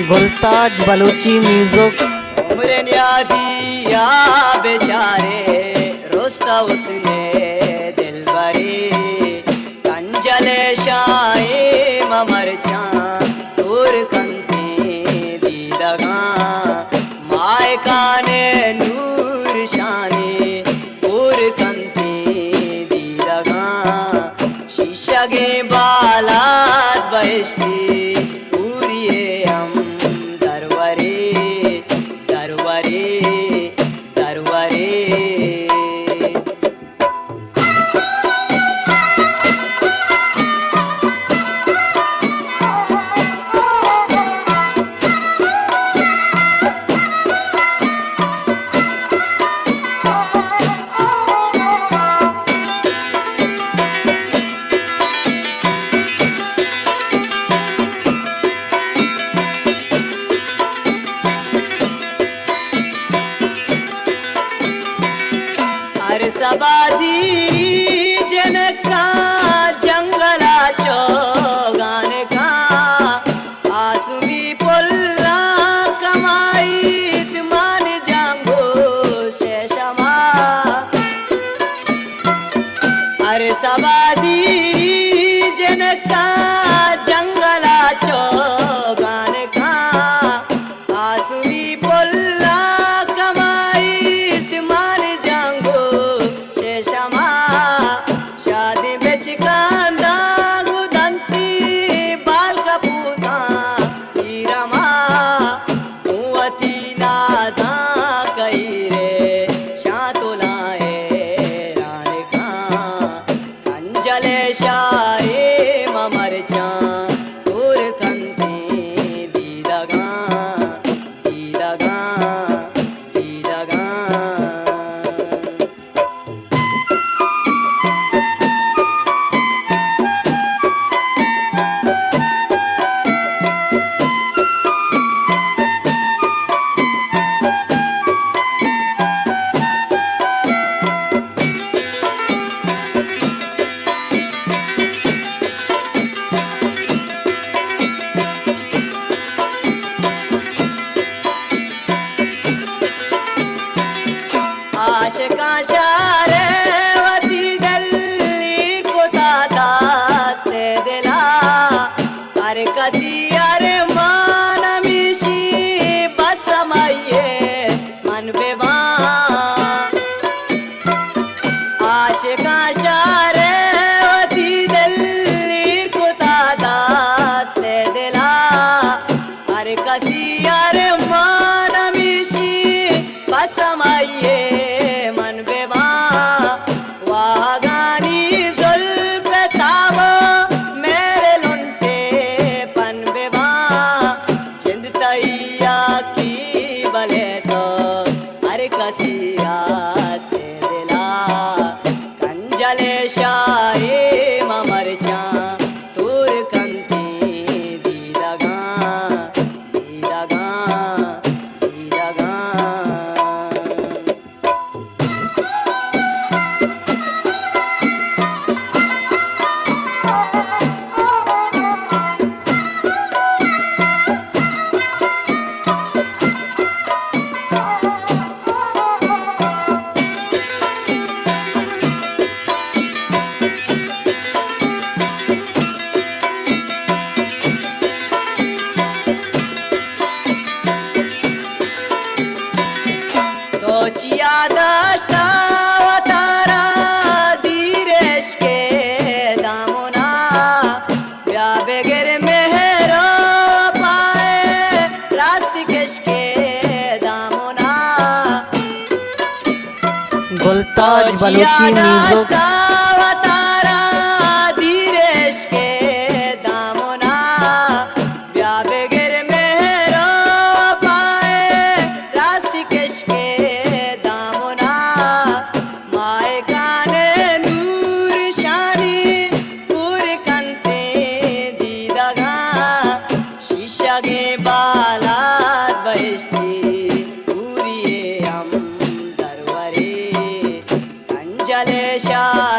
गुलताज Balochi music. उम्र दिया बेचारे रोस्ता उसने दिल भरी कंजले शाही ममर दूर कंती दीदगा माय काने नूर शानी दूर कंती दीदगा शीशा के बालात बहिश्ती पूरिये हम दरवरे दरवरे दरवरे। सबाजी जनका जंगला चौगान का आसुमी पोल्ला कमाई मान जांगो शेषमा। अरे सबाजी जनका जंगला चौगान का आसुमी पोल्ला कमाई मान जांगो शादी बेच कांदा गुदंती बाल कपूता हीरमा मुवती नाजा कई रे शातुलाए राने का कंजले शाये ममर दूर कंती दीदगा दीदगा दीदगा। आशिका शारे वती दल्ली को दास्ते दिला अरे कसी अरे मान मिशी बस माये मन बेवा। आशिका शारे वती दल्ली को दास्ते दिला अरे कसी अरे मान मिशी बस माये मन बेवा। वागानी जुल्फ ताबो मेरे लुंटे पन बेवा जिंद तैया की बले तो अरे कसिया से दिला कंजले शाये ममर दूर कंती दीदगा दीदगा दीदगा। चिया दस्ता वतारा धीरेश के दामुना या बेगर मेहरो पाए रास्तिकेश के दामुना। गुलताज बलूची म्यूजिक। वतारा धीरेश के दामुना या बेगर मेहरो पाए रास्तिकेश के गे बालात बहिश्ती पूरिये हम दरवरे कंजले शाह।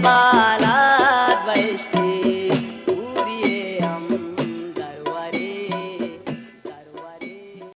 बाला